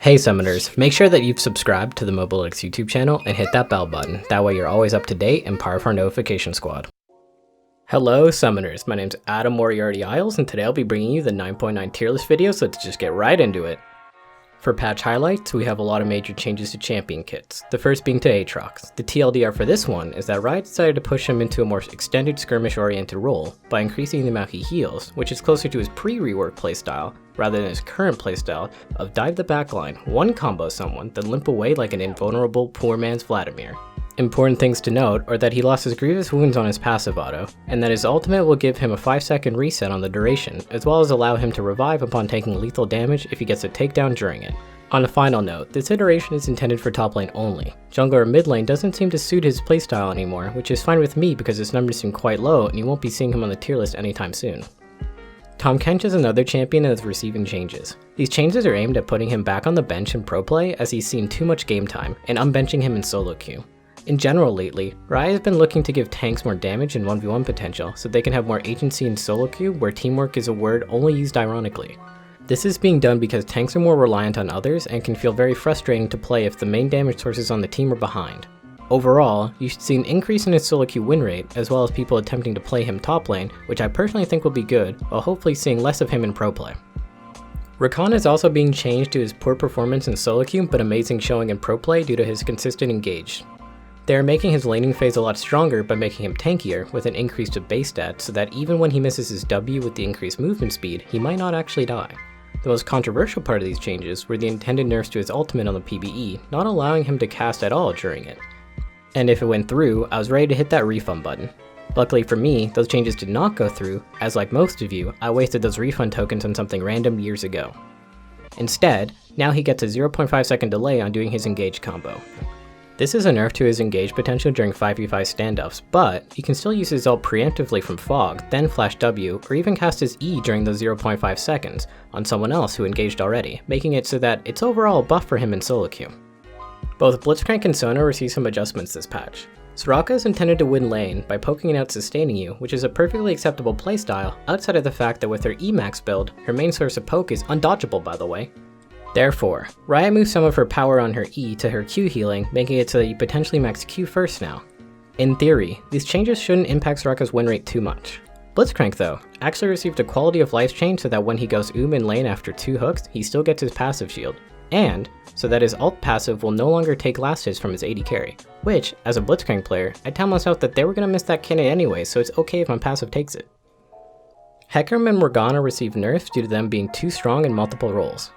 Hey Summoners, make sure that you've subscribed to the Mobalytics YouTube channel and hit that bell button, that way you're always up to date and part of our notification squad. Hello Summoners, my name's Moriarty and today I'll be bringing you the 9.9 tier list video, so let's just get right into it. For patch highlights, we have a lot of major changes to champion kits, the first being to Aatrox. The TLDR for this one is that Riot decided to push him into a more extended skirmish oriented role by increasing the amount he heals, which is closer to his pre-rework playstyle rather than his current playstyle of dive the backline, one combo someone, then limp away like an invulnerable poor man's Vladimir. Important things to note are that he lost his grievous wounds on his passive auto, and that his ultimate will give him a 5-second reset on the duration, as well as allow him to revive upon taking lethal damage if he gets a takedown during it. On a final note, this iteration is intended for top lane only. Jungle or mid lane doesn't seem to suit his playstyle anymore, which is fine with me because his numbers seem quite low and you won't be seeing him on the tier list anytime soon. Tahm Kench is another champion that is receiving changes. These changes are aimed at putting him back on the bench in pro play as he's seen too much game time, and unbenching him in solo queue. In general lately, Riot has been looking to give tanks more damage and 1v1 potential so they can have more agency in solo queue where teamwork is a word only used ironically. This is being done because tanks are more reliant on others and can feel very frustrating to play if the main damage sources on the team are behind. Overall, you should see an increase in his solo queue win rate as well as people attempting to play him top lane, which I personally think will be good, while hopefully seeing less of him in pro play. Recon is also being changed to his poor performance in solo queue but amazing showing in pro play due to his consistent engage. They are making his laning phase a lot stronger by making him tankier with an increase to base stats so that even when he misses his W with the increased movement speed, he might not actually die. The most controversial part of these changes were the intended nerfs to his ultimate on the PBE, not allowing him to cast at all during it. And if it went through, I was ready to hit that refund button. Luckily for me, those changes did not go through, as like most of you, I wasted those refund tokens on something random years ago. Instead, now he gets a 0.5 second delay on doing his engage combo. This is a nerf to his engage potential during 5v5 standoffs, but he can still use his ult preemptively from Fog, then flash W, or even cast his E during those 0.5 seconds on someone else who engaged already, making it so that it's overall a buff for him in solo queue. Both Blitzcrank and Sona receive some adjustments this patch. Soraka is intended to win lane by poking and out sustaining you, which is a perfectly acceptable playstyle outside of the fact that with her E-Max build, her main source of poke is undodgeable by the way. Therefore, Riot moves some of her power on her E to her Q healing, making it so that you potentially max Q first now. In theory, these changes shouldn't impact Soraka's win rate too much. Blitzcrank though, actually received a quality of life change so that when he goes in lane after 2 hooks, he still gets his passive shield, and so that his ult passive will no longer take last hits from his AD carry, which, as a Blitzcrank player, I tell myself that they were going to miss that cannon anyway, so it's okay if my passive takes it. Hecarim and Morgana received nerfs due to them being too strong in multiple roles.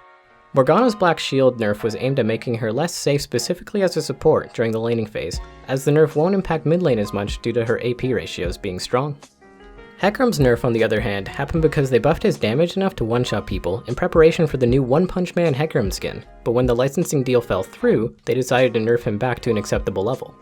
Morgana's Black Shield nerf was aimed at making her less safe specifically as a support during the laning phase, as the nerf won't impact mid lane as much due to her AP ratios being strong. Hecarim's nerf on the other hand happened because they buffed his damage enough to one-shot people in preparation for the new One Punch Man Hecarim skin, but when the licensing deal fell through, they decided to nerf him back to an acceptable level.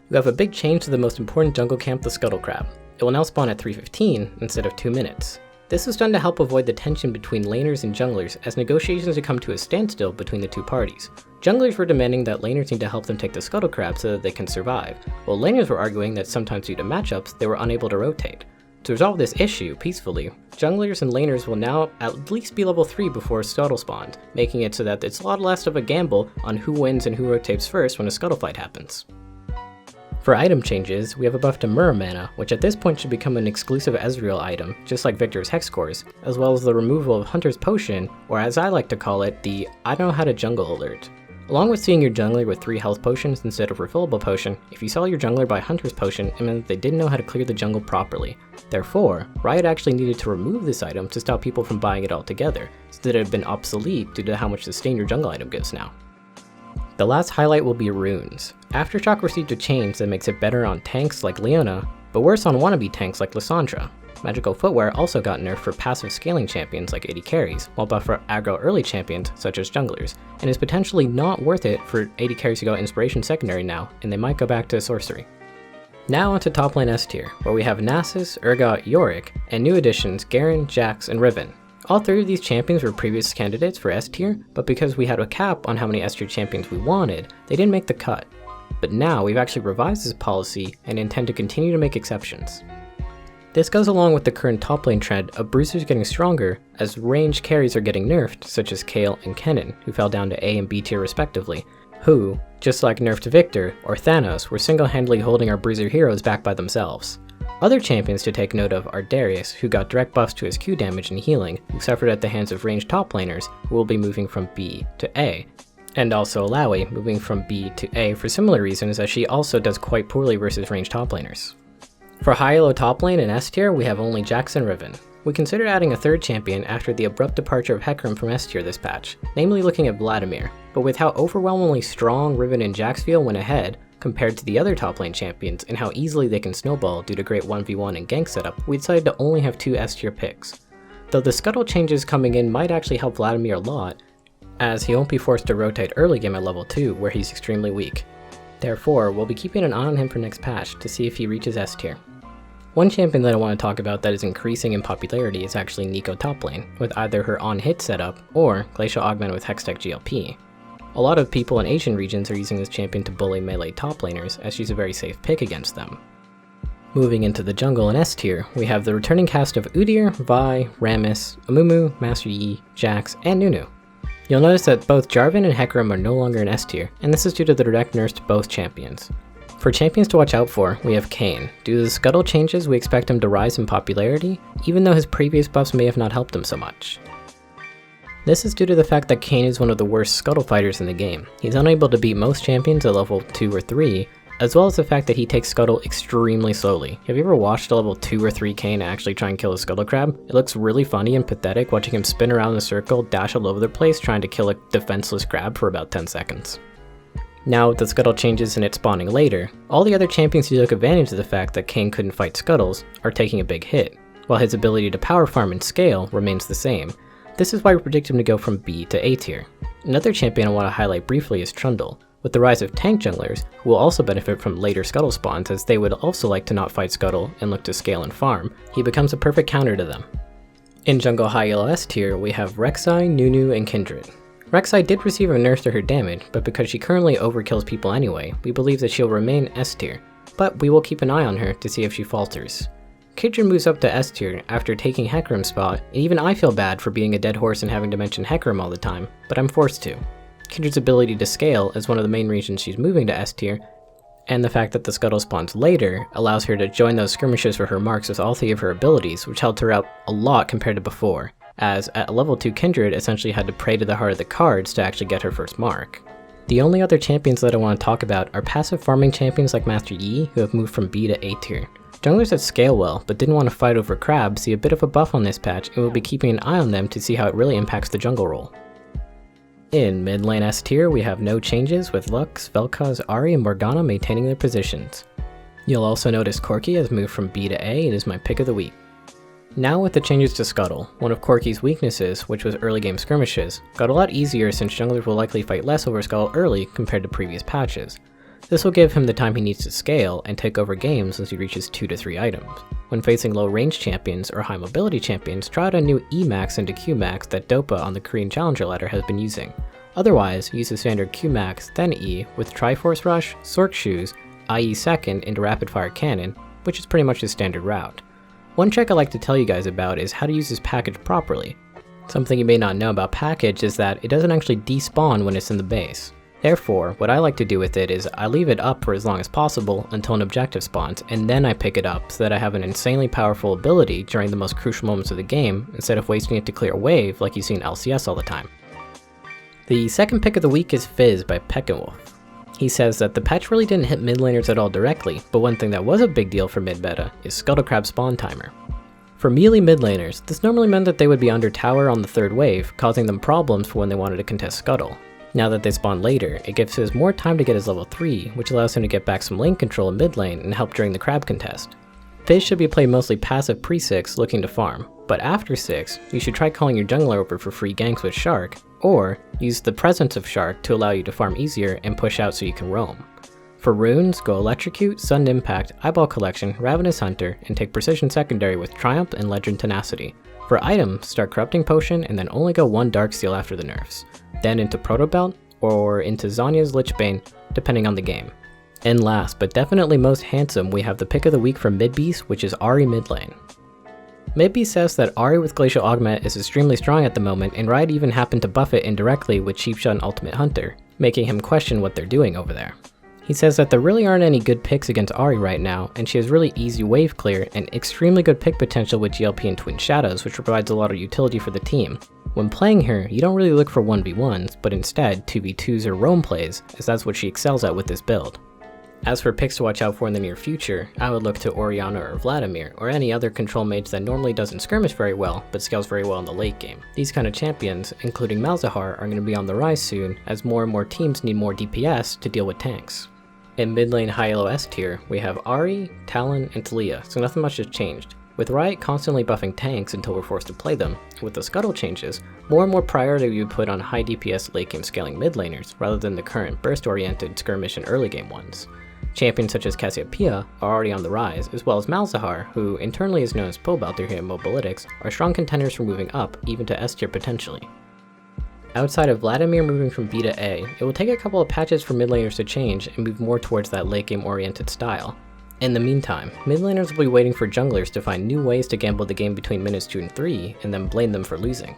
We have a big change to the most important jungle camp, the Scuttle Crab. It will now spawn at 3:15 instead of 2 minutes. This was done to help avoid the tension between laners and junglers as negotiations had come to a standstill between the two parties. Junglers were demanding that laners need to help them take the Scuttle Crab so that they can survive, while laners were arguing that sometimes due to matchups, they were unable to rotate. To resolve this issue peacefully, junglers and laners will now at least be level 3 before Scuttle spawns, making it so that it's a lot less of a gamble on who wins and who rotates first when a Scuttle fight happens. For item changes, we have a buff to Mura Mana, which at this point should become an exclusive Ezreal item, just like Victor's Hex Cores, as well as the removal of Hunter's Potion, or as I like to call it, the I don't know how to jungle alert. Along with seeing your jungler with 3 health potions instead of refillable potion, if you saw your jungler buy Hunter's Potion, it meant that they didn't know how to clear the jungle properly. Therefore, Riot actually needed to remove this item to stop people from buying it altogether, so that it had been obsolete due to how much sustain your jungle item gives now. The last highlight will be runes. Aftershock received a change that makes it better on tanks like Leona, but worse on wannabe tanks like Lissandra. Magical Footwear also got nerfed for passive scaling champions like AD carries, while buffed for aggro early champions such as junglers, and is potentially not worth it for AD carries who got Inspiration secondary now, and they might go back to sorcery. Now onto top lane S tier, where we have Nasus, Urgot, Yorick, and new additions Garen, Jax, and Riven. All 3 of these champions were previous candidates for S tier, but because we had a cap on how many S tier champions we wanted, they didn't make the cut. But now we've actually revised this policy and intend to continue to make exceptions. This goes along with the current top lane trend of bruisers getting stronger as ranged carries are getting nerfed, such as Kayle and Kennen, who fell down to A and B tier respectively, who, just like nerfed Victor or Thanos, were single-handedly holding our bruiser heroes back by themselves. Other champions to take note of are Darius, who got direct buffs to his Q damage and healing, who suffered at the hands of ranged top laners, who will be moving from B to A, and also Alawi, moving from B to A for similar reasons as she also does quite poorly versus ranged top laners. For High-ELO top lane and S tier, we have only Jax and Riven. We considered adding a third champion after the abrupt departure of Hecarim from S tier this patch, namely looking at Vladimir, but with how overwhelmingly strong Riven and Jax feel when ahead, compared to the other top lane champions and how easily they can snowball due to great 1v1 and gank setup, we decided to only have 2 S tier picks. Though the Scuttle changes coming in might actually help Vladimir a lot, as he won't be forced to rotate early game at level 2 where he's extremely weak. Therefore, we'll be keeping an eye on him for next patch to see if he reaches S tier. One champion that I want to talk about that is increasing in popularity is actually Niko top lane, with either her on-hit setup or Glacial Augment with Hextech GLP. A lot of people in Asian regions are using this champion to bully melee top laners as she's a very safe pick against them. Moving into the jungle and S tier, we have the returning cast of Udyr, Vi, Rammus, Amumu, Master Yi, Jax, and Nunu. You'll notice that both Jarvan and Hecarim are no longer in S tier, and this is due to the direct nerfs to both champions. For champions to watch out for, we have Kayn. Due to the Scuttle changes, we expect him to rise in popularity, even though his previous buffs may have not helped him so much. This is due to the fact that Kayn is one of the worst Scuttle fighters in the game. He's unable to beat most champions at level 2 or 3, as well as the fact that he takes Scuttle extremely slowly. Have you ever watched a level 2 or 3 Kayn actually try and kill a Scuttle Crab? It looks really funny and pathetic watching him spin around in a circle, dash all over the place trying to kill a defenseless crab for about 10 seconds. Now with the Scuttle changes and it spawning later, all the other champions who took advantage of the fact that Kayn couldn't fight Scuttles are taking a big hit, while his ability to power farm and scale remains the same. This is why we predict him to go from B to A tier. Another champion I want to highlight briefly is Trundle. With the rise of tank junglers, who will also benefit from later Scuttle spawns as they would also like to not fight Scuttle and look to scale and farm, he becomes a perfect counter to them. In jungle High-ELO S tier, we have Rek'Sai, Nunu, and Kindred. Rek'Sai did receive a nerf to her damage, but because she currently overkills people anyway, we believe that she'll remain S tier, but we will keep an eye on her to see if she falters. Kindred moves up to S tier after taking Hecarim's spot, and even I feel bad for being a dead horse and having to mention Hecarim all the time, but I'm forced to. Kindred's ability to scale is one of the main reasons she's moving to S tier, and the fact that the Scuttle spawns later allows her to join those skirmishes for her marks with all 3 of her abilities, which helped her out a lot compared to before, as at level 2 Kindred essentially had to pray to the heart of the cards to actually get her first mark. The only other champions that I want to talk about are passive farming champions like Master Yi, who have moved from B to A tier. Junglers that scale well, but didn't want to fight over crabs see a bit of a buff on this patch, and we'll be keeping an eye on them to see how it really impacts the jungle role. In mid lane S tier, we have no changes, with Lux, Vel'Koz, Ahri, and Morgana maintaining their positions. You'll also notice Corki has moved from B to A and is my pick of the week. Now with the changes to Scuttle, one of Corki's weaknesses, which was early game skirmishes, got a lot easier since junglers will likely fight less over Scuttle early compared to previous patches. This will give him the time he needs to scale and take over games as he reaches 2 to 3 items. When facing low range champions or high mobility champions, try out a new E max into Q max that Dopa on the Korean Challenger ladder has been using. Otherwise, use the standard Q max then E with Triforce Rush, Sork Shoes, IE second into Rapid Fire Cannon, which is pretty much his standard route. One trick I like to tell you guys about is how to use this package properly. Something you may not know about package is that it doesn't actually despawn when it's in the base. Therefore, what I like to do with it is I leave it up for as long as possible until an objective spawns, and then I pick it up so that I have an insanely powerful ability during the most crucial moments of the game, instead of wasting it to clear a wave like you see in LCS all the time. The second pick of the week is Fizz by Peckinwolf. He says that the patch really didn't hit mid laners at all directly, but one thing that was a big deal for mid meta is Scuttle Crab spawn timer. For melee mid laners, this normally meant that they would be under tower on the 3rd wave, causing them problems for when they wanted to contest Scuttle. Now that they spawn later, it gives Fizz more time to get his level 3, which allows him to get back some lane control in mid lane and help during the crab contest. Fizz should be played mostly passive pre-6 looking to farm, but after 6, you should try calling your jungler over for free ganks with Shark, or use the presence of Shark to allow you to farm easier and push out so you can roam. For runes, go Electrocute, Sudden Impact, Eyeball Collection, Ravenous Hunter, and take Precision Secondary with Triumph and Legend Tenacity. For items, start Corrupting Potion and then only go 1 Darksteel after the nerfs, then into Proto Belt or into Zhonya's Lichbane depending on the game. And last, but definitely most handsome, we have the pick of the week from Midbeast, which is Ahri mid lane. Midbeast says that Ahri with Glacial Augment is extremely strong at the moment, and Riot even happened to buff it indirectly with Cheap Shot and Ultimate Hunter, making him question what they're doing over there. He says that there really aren't any good picks against Ahri right now, and she has really easy wave clear and extremely good pick potential with GLP and Twin Shadows, which provides a lot of utility for the team. When playing her, you don't really look for 1v1s, but instead 2v2s or roam plays, as that's what she excels at with this build. As for picks to watch out for in the near future, I would look to Orianna or Vladimir, or any other control mage that normally doesn't skirmish very well, but scales very well in the late game. These kind of champions, including Malzahar, are going to be on the rise soon, as more and more teams need more DPS to deal with tanks. In mid lane High-ELO S tier, we have Ahri, Talon, and Taliyah, so nothing much has changed. With Riot constantly buffing tanks until we're forced to play them, and with the Scuttle changes, more and more priority will be put on high DPS late game scaling mid laners, rather than the current burst-oriented skirmish and early game ones. Champions such as Cassiopeia are already on the rise, as well as Malzahar, who internally is known as Pobelter here in Mobalytics, are strong contenders for moving up, even to S tier potentially. Outside of Vladimir moving from B to A, it will take a couple of patches for mid laners to change and move more towards that late game oriented style. In the meantime, mid laners will be waiting for junglers to find new ways to gamble the game between minutes 2 and 3, and then blame them for losing.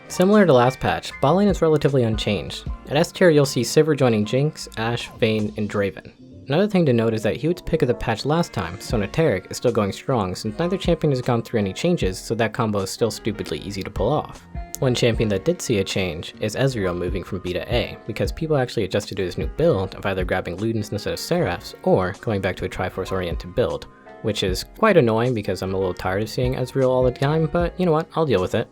Similar to last patch, bot lane is relatively unchanged. At S tier you'll see Sivir joining Jinx, Ashe, Vayne, and Draven. Another thing to note is that Hewitt's pick of the patch last time, Sona Taric, is still going strong since neither champion has gone through any changes, so that combo is still stupidly easy to pull off. One champion that did see a change is Ezreal moving from B to A, because people actually adjusted to his new build of either grabbing Ludens instead of Seraphs, or going back to a Triforce oriented build, which is quite annoying because I'm a little tired of seeing Ezreal all the time, but you know what, I'll deal with it.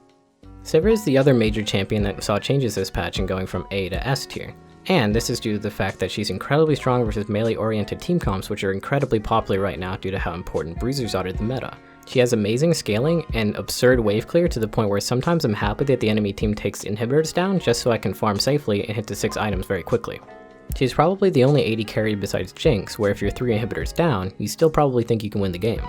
Sivir is the other major champion that saw changes this patch in going from A to S tier. And this is due to the fact that she's incredibly strong versus melee-oriented team comps, which are incredibly popular right now due to how important bruisers are to the meta. She has amazing scaling and absurd wave clear to the point where sometimes I'm happy that the enemy team takes inhibitors down just so I can farm safely and hit the 6 items very quickly. She's probably the only AD carry besides Jinx, where if you're 3 inhibitors down, you still probably think you can win the game.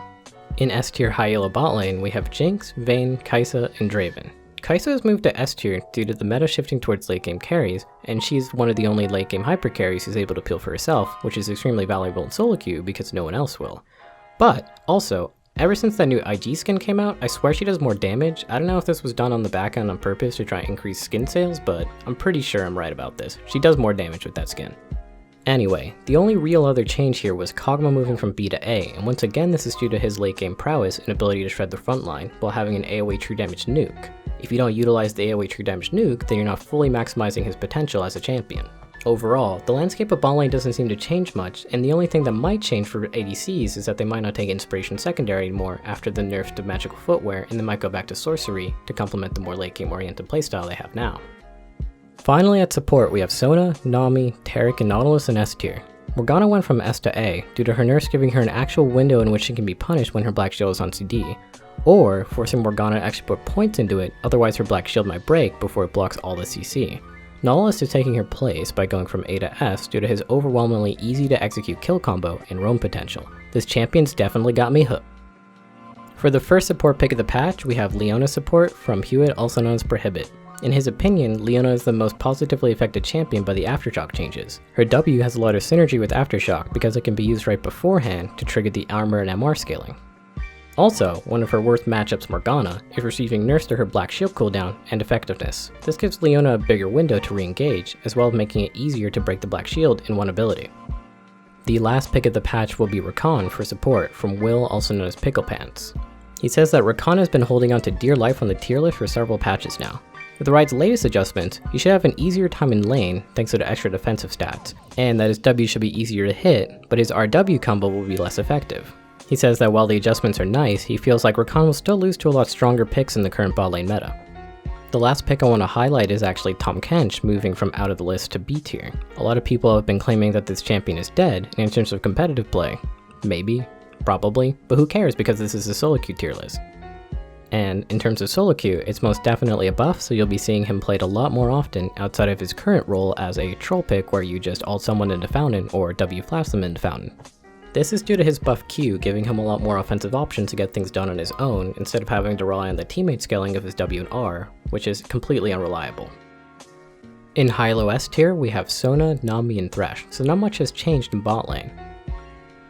In S tier High-ELO bot lane, we have Jinx, Vayne, Kai'Sa, and Draven. Kai'Sa has moved to S tier due to the meta shifting towards late game carries, and she's one of the only late game hyper carries who's able to peel for herself, which is extremely valuable in solo queue because no one else will. But, also, ever since that new IG skin came out, I swear she does more damage. I don't know if this was done on the back end on purpose to try and increase skin sales, but I'm pretty sure I'm right about this. She does more damage with that skin. Anyway, the only real other change here was Kog'Maw moving from B to A, and once again this is due to his late game prowess and ability to shred the front line while having an AoE true damage nuke. If you don't utilize the AoE true damage nuke, then you're not fully maximizing his potential as a champion. Overall, the landscape of bot lane doesn't seem to change much, and the only thing that might change for ADCs is that they might not take Inspiration Secondary anymore after the nerf to magical footwear, and they might go back to sorcery to complement the more late game oriented playstyle they have now. Finally at support we have Sona, Nami, Taric, and Nautilus in S tier. Morgana went from S to A due to her nerfs giving her an actual window in which she can be punished when her black shield is on CD, or forcing Morgana to actually put points into it, otherwise her black shield might break before it blocks all the CC. Nautilus is taking her place by going from A to S due to his overwhelmingly easy to execute kill combo and roam potential. This champion's definitely got me hooked. For the first support pick of the patch, we have Leona support from Hewitt, also known as Prohibit. In his opinion, Leona is the most positively affected champion by the Aftershock changes. Her W has a lot of synergy with Aftershock because it can be used right beforehand to trigger the armor and MR scaling. Also, one of her worst matchups, Morgana, is receiving nerfs to her black shield cooldown and effectiveness. This gives Leona a bigger window to re-engage, as well as making it easier to break the black shield in one ability. The last pick of the patch will be Recon for support from Will, also known as Pickle Pants. He says that Recon has been holding on to dear life on the tier list for several patches now. With the Riot's latest adjustments, he should have an easier time in lane thanks to the extra defensive stats, and that his W should be easier to hit, but his RW combo will be less effective. He says that while the adjustments are nice, he feels like Recon will still lose to a lot stronger picks in the current bot lane meta. The last pick I want to highlight is actually Tahm Kench moving from out of the list to B tier. A lot of people have been claiming that this champion is dead, and in terms of competitive play, maybe, probably, but who cares because this is a solo queue tier list. And in terms of solo queue, it's most definitely a buff, so you'll be seeing him played a lot more often outside of his current role as a troll pick where you just ult someone into Fountain or W flash them into Fountain. This is due to his buff Q giving him a lot more offensive options to get things done on his own instead of having to rely on the teammate scaling of his W and R, which is completely unreliable. In High-ELO S tier, we have Sona, Nami, and Thresh, so not much has changed in bot lane.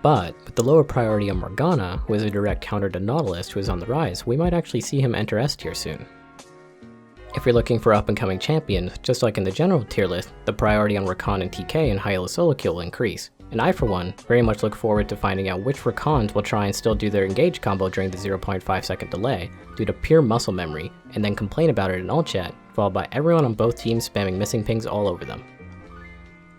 But with the lower priority on Morgana, who is a direct counter to Nautilus who is on the rise, we might actually see him enter S tier soon. If you're looking for up-and-coming champions, just like in the general tier list, the priority on Recon and TK and High-ELO solo kill will increase. And I, for one, very much look forward to finding out which Recons will try and still do their engage combo during the 0.5 second delay due to pure muscle memory, and then complain about it in alt chat, followed by everyone on both teams spamming missing pings all over them.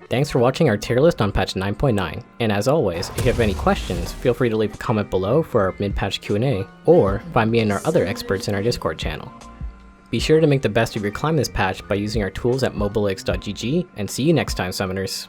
Thanks for watching our tier list on patch 9.9, and as always, if you have any questions, feel free to leave a comment below for our mid-patch Q&A, or find me and our other experts in our Discord channel. Be sure to make the best of your climb this patch by using our tools at mobalytics.gg, and see you next time, Summoners!